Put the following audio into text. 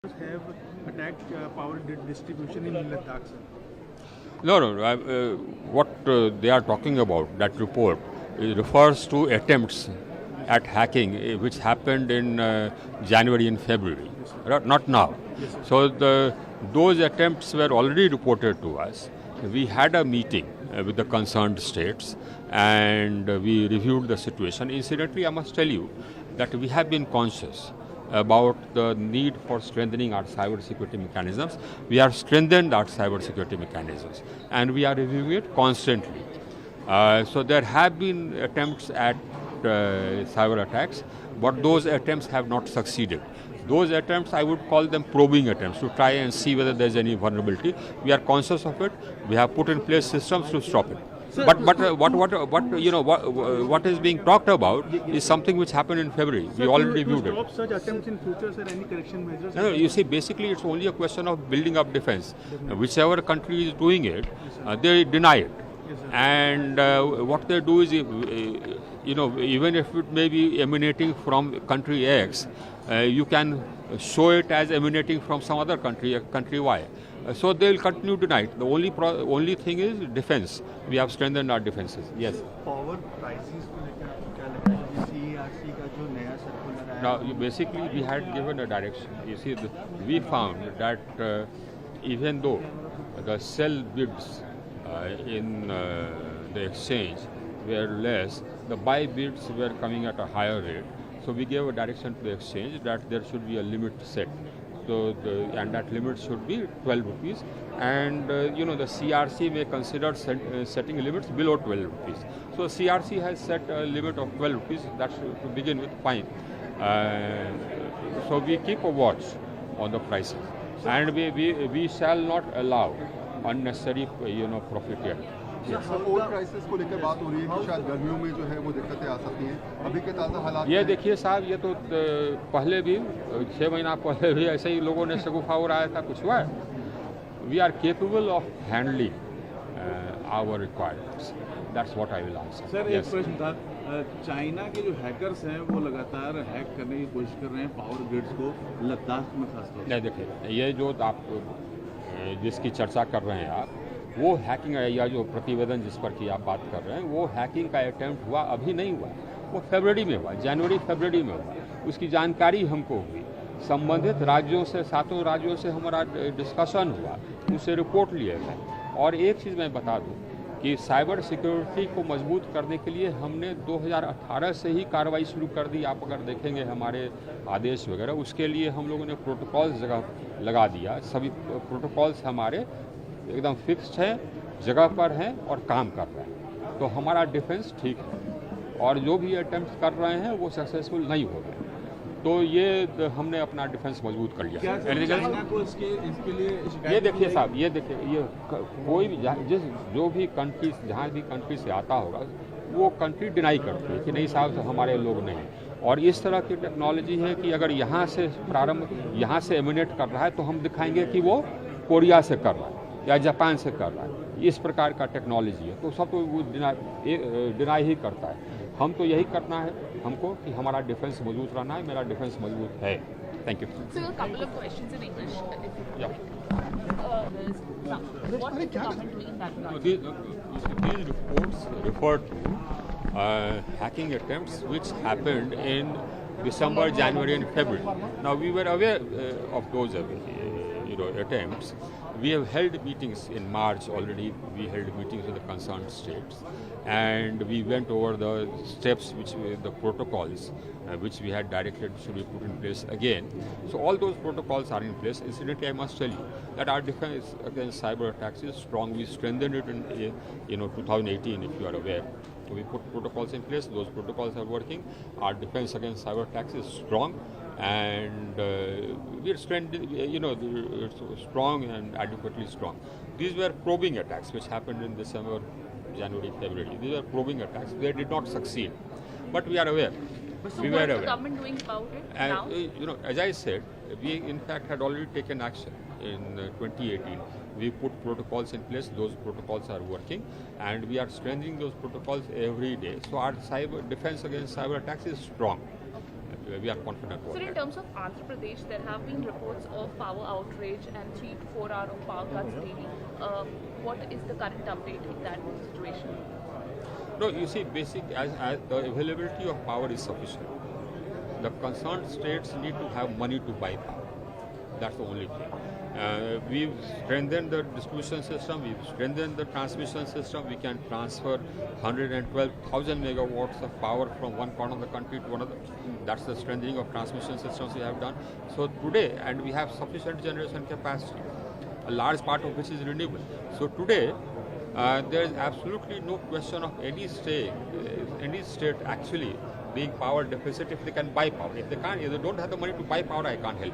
have attacked power distribution in Ladakh, sir? No. What they are talking about, that report, refers to attempts at hacking which happened in January and February, not now. So those attempts were already reported to us. We had a meeting with the concerned states and we reviewed the situation. Incidentally, I must tell you that we have been conscious about the need for strengthening our cyber security mechanisms. We have strengthened our cyber security mechanisms and we are reviewing it constantly. So there have been attempts at cyber attacks, but those attempts have not succeeded. Those attempts, I would call them probing attempts, to try and see whether there is any vulnerability. We are conscious of it. We have put in place systems to stop it. Sir, but what is being talked about is something which happened in February. Sir, we already reviewed to stop it. such attempts in future, sir, any correction measures? No, you see, basically it's only a question of building up defense. Whichever country is doing it, they deny it. And what they do is, even if it may be emanating from country X, you can show it as emanating from some other country, country Y. So they will continue to deny it. The only thing is defense. We have strengthened our defenses. Yes. Power prices को लेकर आपको क्या लगता है? CERC का जो नया circular आया? Now, basically, we had given a direction. You see, we found that even though the sell bids in the exchange were less, the buy bids were coming at a higher rate. So we gave a direction to the exchange that there should be a limit set. So and that limit should be 12 rupees. And the CRC may consider setting limits below 12 rupees. So CRC has set a limit of 12 rupees. That should, to begin with, fine. So we keep a watch on the prices, and we shall not allow unnecessary profiteering. Support crisis को लेकर बात हो रही है कि शायद गर्मियों में जो है वो दिक्कतें आ सकती हैं। अभी के ताज़ा हालात ये देखिए साहब, ये तो पहले भी 6 महीना पहले भी ऐसे ही लोगों ने शगुफा उड़ाया था, कुछ हुआ है। We are capable of handling our requirements. That's what I will answer. Sir, एक प्रश्न था, चाइना के जो हैकर्स हैं वो लगातार हैक करने की कोशिश कर रहे हैं पावर ग्रिड्स को, लद्दाख में खासतौर पर। नहीं, देखिए, ये जो आप जिसकी चर्चा कर रहे हैं आप, वो हैकिंग या जो प्रतिवेदन जिस पर की आप बात कर रहे हैं, वो हैकिंग का अटेम्प्ट हुआ, अभी नहीं हुआ, वो फरवरी में हुआ, जनवरी फरवरी में हुआ। उसकी जानकारी हमको हुई, संबंधित राज्यों से, 7 राज्यों से हमारा डिस्कशन हुआ, उनसे रिपोर्ट लिए गए। और एक चीज़ मैं बता दूं कि साइबर सिक्योरिटी को मजबूत करने के लिए हमने 2018 से ही कार्रवाई शुरू कर दी। आप अगर देखेंगे हमारे आदेश वगैरह, उसके लिए हम लोगों ने प्रोटोकॉल्स जगह लगा दिया। सभी प्रोटोकॉल्स हमारे एकदम फिक्स्ड है, जगह पर हैं और काम कर रहे हैं। तो हमारा डिफेंस ठीक है, और जो भी अटेम्प्ट कर रहे हैं वो सक्सेसफुल नहीं हो रहे। तो ये हमने अपना डिफेंस मजबूत कर लिया। चाइना को इसके लिए ये देखिए साहब, ये देखिए, ये कोई भी जो भी कंट्री, जहाँ भी कंट्री से आता होगा, वो कंट्री डिनाई करती है कि नहीं साहब, हमारे लोग नहीं। और इस तरह की टेक्नोलॉजी है कि अगर यहाँ से यहाँ से एमिनेट कर रहा है तो हम दिखाएंगे कि वो कोरिया से कर रहा है या जापान से कर रहा है। इस प्रकार का टेक्नोलॉजी है, तो सब तो वो डिनाई ही करता है। हम तो यही करना है हमको कि हमारा डिफेंस मजबूत रहना है। मेरा डिफेंस मजबूत है। Thank you. So a couple of questions in English. Yeah. What is the government doing in that regard? These reports refer to hacking attempts which happened in December, January and February. Now we were aware of those attempts. We have held meetings in March already. We held meetings with the concerned states, and we went over the steps the protocols which we had directed should be put in place again. So all those protocols are in place. Incidentally, I must tell you that our defense against cyber attacks is strong. We strengthened it in 2018, if you are aware. We put protocols in place. Those protocols are working. Our defense against cyber attacks is strong, and we're strong and adequately strong. These were probing attacks which happened in December, January, February. These were probing attacks. They did not succeed, but we are aware. So what is the government doing about it now? As I said, we in fact had already taken action in 2018. We put protocols in place. Those protocols are working, and we are strengthening those protocols every day. So our cyber defense against cyber attacks is strong. we are confident about Sir, in that. terms of Andhra Pradesh, there have been reports of power outrage and 3 to 4 hour of power cuts daily. What is the current update in that situation? No, you see, as the availability of power is sufficient. The concerned states need to have money to buy power. That's the only thing. We've strengthened the distribution system, we've strengthened the transmission system. We can transfer 112,000 megawatts of power from one corner of the country to another. That's the strengthening of transmission systems we have done. So today, and we have sufficient generation capacity, a large part of which is renewable. So today, there is absolutely no question of any state actually being power deficit if they can buy power. If they don't have the money to buy power, I can't help.